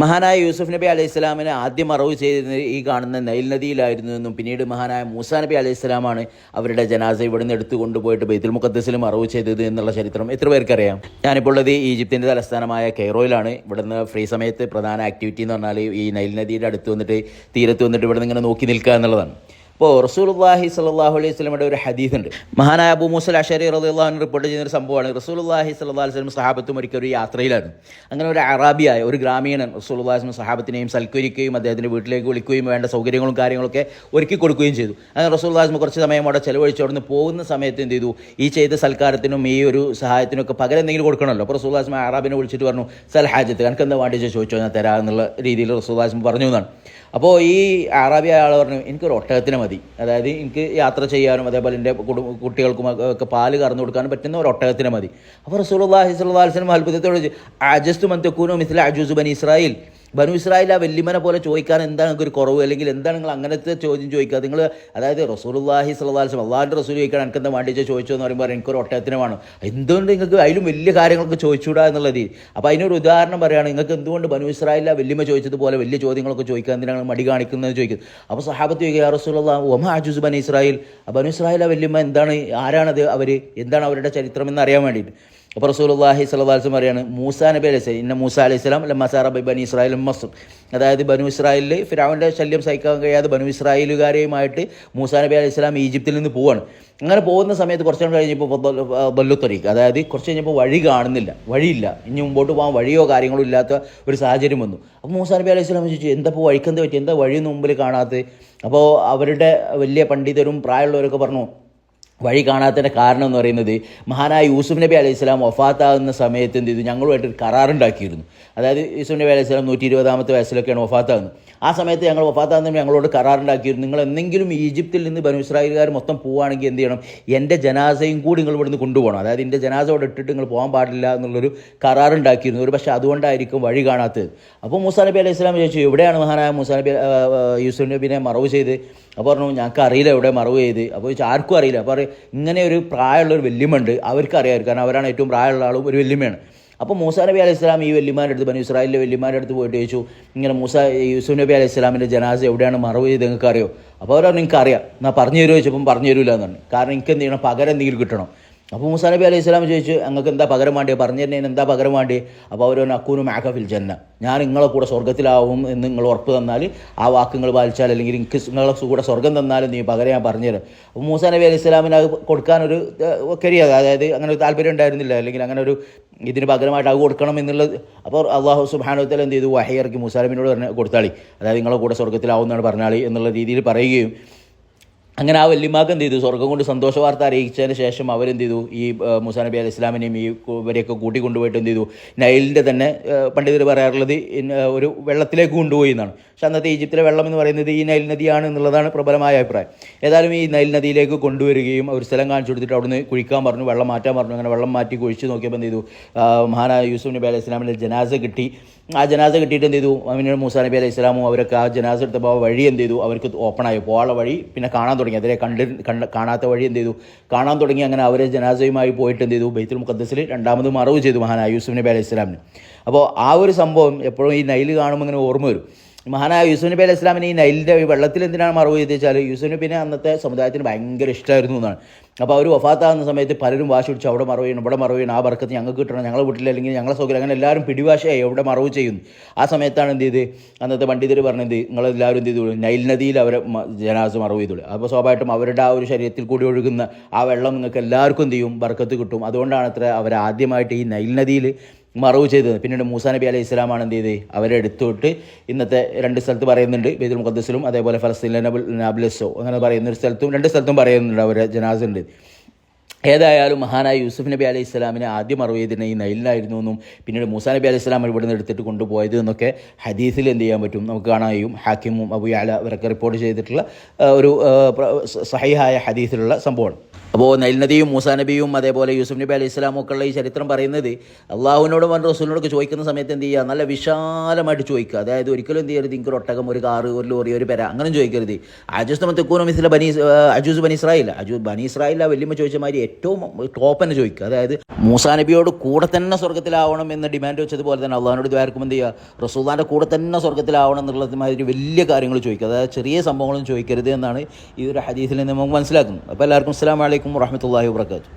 മഹാനായ യൂസുഫ് നബി അലൈഹി സ്വലാമിനെ ആദ്യം മറവ് ചെയ്തത് ഈ കാണുന്ന നൈൽ നദിയിലായിരുന്നു എന്നും പിന്നീട് മഹാനായ മൂസാ നബി അലൈഹി സ്വലാമാണ് അവരുടെ ജനാസ ഇവിടുന്ന് എടുത്തു കൊണ്ടുപോയിട്ട് ബൈത്തുൽ മുഖദ്ദസിൽ മറവ് ചെയ്തത് എന്നുള്ള ചരിത്രം എത്ര പേർക്കറിയാം? ഞാനിപ്പോൾ ഉള്ളത് ഈജിപ്തിൻ്റെ തലസ്ഥാനമായ കെയ്റോയിലാണ്. ഇവിടുന്ന് ഫ്രീ സമയത്ത് പ്രധാന ആക്ടിവിറ്റി എന്ന് പറഞ്ഞാൽ ഈ നൈൽ നദിയുടെ അടുത്ത് വന്നിട്ട് തീരത്ത് വന്നിട്ട് ഇവിടുന്ന് ഇങ്ങനെ നോക്കി നിൽക്കുക എന്നുള്ളതാണ്. അപ്പോൾ റസൂലുള്ളാഹി സ്വല്ലല്ലാഹു അലൈഹി വസല്ലമയുടെ ഒരു ഹദീസ് ഉണ്ട്. മഹാനായ അബൂ മൂസ അശ്അരി റളിയല്ലാഹു അൻഹു റിപ്പോർട്ട് ചെയ്യുന്ന ഒരു സംഭവമാണ്. റസൂലുള്ളാഹി സ്വല്ലല്ലാഹു അലൈഹി വസല്ലം സഹാബത്തും ഒരിക്കൽ ഒരു യാത്രയിലായിരുന്നു. അങ്ങനെ ഒരു അറാബിയായ ഒരു ഗ്രാമീണൻ റസൂലുള്ളാഹി സ്വല്ലല്ലാഹു സഹാബത്തിനെയും സൽക്കരിക്കുകയും അദ്ദേഹത്തിൻ്റെ വീട്ടിലേക്ക് വിളിക്കുകയും വേണ്ട സൗകര്യങ്ങളും കാര്യങ്ങളൊക്കെ ഒരുക്കി കൊടുക്കുകയും ചെയ്തു. അങ്ങനെ റസൂലുള്ളാഹി സ്വല്ലല്ലാഹു കുറച്ച് സമയം അവിടെ ചെലവഴിച്ച് അവിടെ നിന്ന് പോകുന്ന സമയത്ത് എന്ത് ചെയ്തു, ഈ ചെയ്ത സൽക്കാരത്തിനും ഈ ഒരു സഹായത്തിനൊക്കെ പകരം എന്തെങ്കിലും കൊടുക്കണമല്ലോ. അപ്പോൾ റസൂലുള്ളാഹി സ്വല്ലല്ലാഹു അറാബിനെ വിളിച്ചിട്ട് പറഞ്ഞു, സൽ ഹാജത്ത്, എനിക്ക് എന്താ വേണ്ടി ചോദിച്ചോ, ഞാൻ തരാം എന്നുള്ള രീതിയിൽ റസൂലുള്ളാഹി സ്വല്ലല്ലാഹു പറഞ്ഞു എന്നാണ്. അപ്പോൾ ഈ അറാബി ആൾ പറഞ്ഞു, എനിക്കൊരു ഒട്ടകത്തിന് മതി, അതായത് എനിക്ക് യാത്ര ചെയ്യാനും അതേപോലെ എൻ്റെ കുട്ടികൾക്കും ഒക്കെ പാല് കറന്നു കൊടുക്കാനും പറ്റുന്ന ഒരു ഒട്ടകത്തിന് മതി. അപ്പോൾ റസൂലുള്ളാഹി സ്വല്ലല്ലാഹു അലൈഹി വസല്ലം അത്ഭുതത്തോട് ചോദിച്ചു, അജസ്തു മൻ തകൂനു മിസ്ല അജൂസ് ബനി ഇസ്രായേൽ, ബനു ഇസ്രായേൽ ആ വല്യമ്മനെ പോലെ ചോദിക്കാൻ എന്താണ് നിങ്ങൾക്ക് ഒരു കുറവ്, അല്ലെങ്കിൽ എന്താണ് നിങ്ങൾ അങ്ങനത്തെ ചോദ്യം ചോദിക്കുക? നിങ്ങൾ അതായത് റസൂലുള്ളാഹി സ്വല്ലല്ലാഹു അലൈഹി വസല്ലം അള്ളാഹിൻ്റെ റസൂൽ ചോദിക്കാൻ എനിക്ക് എന്താ വേണ്ടി ചോദിച്ചു എന്ന് പറയുമ്പോൾ എനിക്കൊരു ഒട്ടകത്തിന് വേണം, എന്തുകൊണ്ട് നിങ്ങൾക്ക് അതിലും വലിയ കാര്യങ്ങളൊക്കെ ചോദിച്ചുകൂടാ എന്നുള്ളത്. അപ്പോൾ അതിനൊരു ഉദാഹരണം പറയുകയാണ്, നിങ്ങൾക്ക് എന്തുകൊണ്ട് ബനു ഇസ്രായേൽ ആ വല്യമ്മ ചോദിച്ചതുപോലെ വലിയ ചോദ്യങ്ങളൊക്കെ ചോദിക്കാൻ എന്തിനാണ് മടി കാണിക്കുന്നത് ചോദിക്കുന്നത്. അപ്പോൾ സഹാബത്ത് ചോദിക്കുക, യാ റസൂലല്ലാഹ് വമാ അജൂസ് ബനി ഇസ്രായേൽ, ബനു ഇസ്രായേൽ ആ വല്യമ്മ എന്താണ്, ആരാണത്, അവർ എന്താണ് അവരുടെ ചരിത്രം എന്ന് അറിയാൻ വേണ്ടിയിട്ട്. അപ്പോൾ റസൂലുള്ളാഹി സ്വല്ലല്ലാഹു അലൈഹി വസല്ലം പറയാണ്, മൂസാ നബി അലൈഹി സ്വലാം, ഇന്ന മൂസാ അലൈഹി സ്വലാം ലമ്മ സാറ ബനി ഇസ്രായേൽ മസ്ർ, അതായത് ബനു ഇസ്രായേലിൽ ഫിർഔന്റെ ശല്യം സഹിക്കാൻ കഴിയാതെ ബനു ഇസ്രായേലുകാരെയുമായിട്ട് മൂസാ നബി അലൈഹി സ്വലാം ഈജിപ്തിൽ നിന്ന് പോവാണ്. അങ്ങനെ പോകുന്ന സമയത്ത് കുറച്ചു കഴിഞ്ഞപ്പോൾ ബല്ലുത്തൊരീക്ക്, അതായത് കുറച്ച് കഴിഞ്ഞപ്പോൾ വഴി കാണുന്നില്ല, വഴിയില്ല, ഇനി മുമ്പോട്ട് പോകാൻ വഴിയോ കാര്യങ്ങളോ ഇല്ലാത്ത ഒരു സാഹചര്യം വന്നു. അപ്പോൾ മൂസാ നബി അലൈഹി സ്വലാം ചോദിച്ചു, എന്താ ഇപ്പോൾ വഴിക്കെന്ത് പറ്റി, എന്താ വഴിയൊന്നും മുമ്പിൽ കാണാത്തത്? അപ്പോൾ അവരുടെ വലിയ പണ്ഡിതരും പ്രായമുള്ളവരൊക്കെ പറഞ്ഞു, വഴി കാണാത്തതിൻ്റെ കാരണം എന്ന് പറയുന്നത് മഹാനായ യൂസുഫ് നബി അലൈഹി സ്വലാം വഫാത്താകുന്ന സമയത്ത് എന്ത് ചെയ്തു, ഞങ്ങളുമായിട്ടൊരു കരാറുണ്ടാക്കിയിരുന്നു. അതായത് യൂസുഫ് നബി അലൈഹി സ്വലാം 120-ാമത്തെ വയസ്സിലൊക്കെയാണ് വഫാത്താകുന്നത്. ആ സമയത്ത് ഞങ്ങൾ വഫാത്താകുന്ന ഞങ്ങളോട് കരാറുണ്ടാക്കിയിരുന്നു, നിങ്ങൾ എന്തെങ്കിലും ഈജിപ്തിൽ നിന്ന് ബനു ഇസ്രായേലുകാർ മൊത്തം പോവുകയാണെങ്കിൽ എന്ത് ചെയ്യണം, എൻ്റെ ജനാസയും കൂടി നിങ്ങൾ ഇവിടുന്ന് കൊണ്ടുപോകണം, അതായത് എൻ്റെ ജനാസ ഇവിടെ ഇട്ടിട്ട് നിങ്ങൾ പോകാൻ പാടില്ല എന്നുള്ളൊരു കരാറുണ്ടാക്കിയിരുന്നു. ഒരു പക്ഷേ അതുകൊണ്ടായിരിക്കും വഴി കാണാത്തത്. അപ്പോൾ മൂസാ നബി അലൈഹി സ്വലാം ചോദിച്ചു, എവിടെയാണ് മഹാനായ മൂസാ നബി യൂസുഫ് നബിനെ മറവ് ചെയ്ത്? അപ്പോൾ പറഞ്ഞു, ഞങ്ങൾക്ക് അറിയില്ല എവിടെ മറവ് ചെയ്ത്. അപ്പോൾ ചോദിച്ചാൽ ആർക്കും അറിയില്ല. അപ്പോൾ ഇങ്ങനെ ഒരു പ്രായമുള്ളൊരു വല്യമ്മയുണ്ട്, അവർക്ക് അറിയാമായിരുന്നു, കാരണം അവരാണ് ഏറ്റവും പ്രായമുള്ള ആളും ഒരു വല്യമ്മയാണ്. അപ്പോൾ മൂസാ നബി അലൈഹി സ്വലാം ഈ വല്യമാരുടെ അടുത്ത്, ബനു ഇസ്രായേലിലെ വല്യമാരുടെ അടുത്ത് പോയിട്ട് ചോദിച്ചു, ഇങ്ങനെ യൂസുഫ് നബി അലൈഹി സ്വലാമിൻ്റെ ജനാസ എവിടെയാണ് മറവ് ചെയ്ത്, നിങ്ങൾക്ക് അറിയോ? അപ്പോൾ അവരോ നിങ്ങൾക്ക് അറിയാം, എന്നാൽ പറഞ്ഞു തരുമോ ചോദിച്ചപ്പം പറഞ്ഞു തരില്ല എന്നാണ്, കാരണം എനിക്ക് എന്ത് ചെയ്യണം, പകരം എന്തെങ്കിലും കിട്ടണം. അപ്പോൾ മൂസാ നബി അലൈഹി സ്വലാം ചോദിച്ചു, നിങ്ങൾക്ക് എന്താ പകരം വേണ്ടിയത്, പറഞ്ഞു തരുന്നതിന് എന്താ പകരം വേണ്ടിയത്? അപ്പോൾ അവർ അക്കൂനു മാക ഫിൽ ജന്ന, ഞാൻ നിങ്ങളെ കൂടെ സ്വർഗ്ഗത്തിലാവും എന്ന് നിങ്ങൾ ഉറപ്പ് തന്നാൽ, ആ വാക്ക് നിങ്ങൾ പാലിച്ചാൽ, അല്ലെങ്കിൽ എനിക്ക് നിങ്ങളെ കൂടെ സ്വർഗ്ഗം തന്നാലും നീ പകരം ഞാൻ പറഞ്ഞുതരാം. അപ്പോൾ മൂസാ നബി അലൈഹി സ്വലാമിന് അത് കൊടുക്കാനൊരു കരിയ, അതായത് അങ്ങനെ ഒരു താല്പര്യം ഉണ്ടായിരുന്നില്ല, അല്ലെങ്കിൽ അങ്ങനെ ഒരു ഇതിന് പകരമായിട്ട് അത് കൊടുക്കണം എന്നുള്ളത്. അപ്പോൾ അള്ളാഹു സുബ്ഹാനഹു വ തആല എന്ത് ചെയ്തു, വഹി ഇറക്കി മൂസാ നബിയോട് കൊടുത്താളി, അതായത് നിങ്ങളെ കൂടെ സ്വർഗ്ഗത്തിലാവും എന്നാണ് പറഞ്ഞാളി എന്നുള്ള രീതിയിൽ പറയുകയും, അങ്ങനെ ആ വല്യമാക്ക് എന്ത് ചെയ്തു, സ്വർഗ്ഗം കൊണ്ട് സന്തോഷ വാർത്ത അറിയിച്ചതിന് ശേഷം അവരെന്ത് ചെയ്തു, ഈ മൂസാ നബി അലൈഹി സ്വലാമിനെയും ഈ ഇവരെയൊക്കെ കൂട്ടിക്കൊണ്ടുപോയിട്ട് എന്ത് ചെയ്തു, നൈലിൻ്റെ തന്നെ പണ്ഡിതർ പറയാറുള്ളത് ഒരു വെള്ളത്തിലേക്ക് കൊണ്ടുപോയി എന്നാണ്. പക്ഷെ അന്നത്തെ ഈജിപ്തിലെ വെള്ളം എന്ന് പറയുന്നത് ഈ നൈൽ നദിയാണ് എന്നുള്ളതാണ് പ്രബലമായ അഭിപ്രായം. ഏതായാലും ഈ നൈൽ നദിയിലേക്ക് കൊണ്ടുവരികയും ഒരു സ്ഥലം കാണിച്ചു കൊടുത്തിട്ട് അവിടുന്ന് കുഴിക്കാൻ പറഞ്ഞു, വെള്ളം മാറ്റാൻ പറഞ്ഞു. അങ്ങനെ വെള്ളം മാറ്റി കുഴിച്ച് നോക്കിയപ്പോൾ എന്ത് ചെയ്തു, മഹാനായ യൂസുഫ് നബി അലൈഹി സ്വലാമിൻ്റെ ജനാസ കിട്ടി. ആ ജനാസ കിട്ടിയിട്ട് എന്ത് ചെയ്തു, അവന് മൂസാ നബി അലൈഹി സ്വലാമും അവരൊക്കെ ആ ജനാസ എടുത്തപ്പോൾ വഴി എന്ത് ചെയ്തു, അവർക്ക് ഓപ്പണായി പോകാനുള്ള വഴി പിന്നെ കാണാൻ തുടങ്ങി. അതിലെ കാണാത്ത വഴി എന്ത് ചെയ്തു, കാണാൻ തുടങ്ങി. അങ്ങനെ അവരെ ജനാസയുമായി പോയിട്ട് എന്ത് ചെയ്തു, ബൈത്തുൽ മുഖദ്ദസിൽ രണ്ടാമത് മറവ് ചെയ്തു മഹാനായ യൂസുഫ് നബി അലൈഹി സ്വലാമിന്. അപ്പോൾ ആ ഒരു സംഭവം എപ്പോഴും ഈ നൈല് കാണുമ്പോൾ ഇങ്ങനെ ഓർമ്മ വരും. മഹാനായ യൂസുഫ് നബി അലൈഹി സ്വലാമിന് ഈ നൈലിൻ്റെ വെള്ളത്തിൽ എന്തിനാണ് മറവ് ചെയ്ത് വെച്ചാൽ, യൂസുഫ് നബിനെ അന്നത്തെ സമുദായത്തിന് ഭയങ്കര ഇഷ്ടമായിരുന്നു എന്നാണ്. അപ്പോൾ അവർ വഫാത്താകുന്ന സമയത്ത് പലരും വാശി പിടിച്ചു, അവിടെ മറവ് ചെയ്യണം, ഇവിടെ മറവ് ചെയ്യണം, ആ ബർക്കത്ത് ഞങ്ങൾക്ക് കിട്ടണം, ഞങ്ങളുടെ വീട്ടിൽ അല്ലെങ്കിൽ ഞങ്ങളെ സൗകര്യം, അങ്ങനെ എല്ലാവരും പിടിവാശയായി എവിടെ മറവ് ചെയ്യുന്നു. ആ സമയത്താണ് എന്ത് ചെയ്ത്, അന്നത്തെ പണ്ഡിതർ പറഞ്ഞത്, നിങ്ങളെല്ലാവരും എന്ത് ചെയ്തോളൂ, നൈൽ നദിയിൽ അവരെ ജനാസ മറവ് ചെയ്തോളൂ. അപ്പോൾ സ്വാഭാവികമായിട്ടും അവരുടെ ആ ഒരു ശരീരത്തിൽ കൂടി ഒഴുകുന്ന ആ വെള്ളം നിങ്ങൾക്ക് എല്ലാവർക്കും എന്ത് ചെയ്യും, ബർക്കത്ത് കിട്ടും. അതുകൊണ്ടാണ് അത്ര അവർ ആദ്യമായിട്ട് ഈ നൈൽ നദിയിൽ മറവ് ചെയ്തത്. പിന്നീട് മൂസാ നബി അലൈഹി സ്വലാമാണ് എന്ത് ചെയ്ത്, അവരെ എടുത്തുവിട്ട് ഇന്നത്തെ 2 സ്ഥലത്ത് പറയുന്നുണ്ട്, ബൈത്തുൽ മുഖദ്ദസിലും അതേപോലെ ഫലസ്തീനിലെ നാബ്ലസോ അങ്ങനെ പറയുന്നൊരു സ്ഥലത്തും 2 സ്ഥലത്തും പറയുന്നുണ്ട് അവരെ ജനാസ ഉണ്ട്. ഏതായാലും മഹാനായ യൂസുഫ് നബി അലൈഹി സ്വലാമിനെ ആദ്യം മറവ് ചെയ്തിരുന്ന ഈ നൈലിലായിരുന്നു എന്നും പിന്നീട് മൂസാ നബി അലൈഹി സ്വലാം ഇവിടെ നിന്ന് എടുത്തിട്ട് കൊണ്ടുപോയത് എന്നൊക്കെ ഹദീസിൽ എന്ത് ചെയ്യാൻ പറ്റും, നമുക്ക് കാണാൻ കഴിയും. ഹാക്കിമും അബൂ യഅല ഇവരൊക്കെ റിപ്പോർട്ട് ചെയ്തിട്ടുള്ള ഒരു സഹീഹായ ഹദീസിലുള്ള സംഭവമാണ്. അപ്പോൾ നൈൽ നദിയും മൂസാ നബിയും അതേപോലെ യൂസുഫ് നബി അലൈഹി സ്വലാമും ഒക്കെ ഉള്ള ഈ ചരിത്രം പറയുന്നത്, അള്ളാഹുവിനോടും റസൂലിനോടൊക്കെ ചോദിക്കുന്ന സമയത്ത് എന്ത് ചെയ്യുക, നല്ല വിശാലമായിട്ട് ചോദിക്കുക. അതായത് ഒരിക്കലും എന്ത് ചെയ്യരുത്, എനിക്കൊരു ഒട്ടകം, ഒരു കാറ്, ഒരു ലോറി, ഒരു പെര അങ്ങനെ ചോദിക്കരുത്. അജൂസ് ബനി ഇസ്രായേൽ, ബനി ഇസ്രായേൽ വലിയമ്മ ചോദിച്ച മാതിരി ഏറ്റവും ടോപ്പ് തന്നെ ചോദിക്കുക. അതായത് മൂസാ നബിയോട് കൂടെ തന്നെ സ്വർഗ്ഗത്തിലാവണം എന്ന് ഡിമാൻഡ് വെച്ചതുപോലെ തന്നെ അള്ളാഹിനോട് ദ്വാരക്കും എന്ത് ചെയ്യുക, റസൂലുള്ളാഹിൻ്റെ കൂടെ തന്നെ സ്വർഗ്ഗത്തിലാവണം എന്നുള്ളത് മാതിരി വലിയ കാര്യങ്ങൾ ചോദിക്കുക. അതായത് ചെറിയ സംഭവങ്ങളും ചോദിക്കരുത് എന്നാണ് ഈ ഒരു ഹദീസിൽ നിന്ന് നമുക്ക് മനസ്സിലാക്കുന്നത്. അപ്പോൾ എല്ലാവർക്കും അസ്സലാമു അലൈക്കും വറഹ്മത്തുള്ളാഹി വബറകാതുഹു.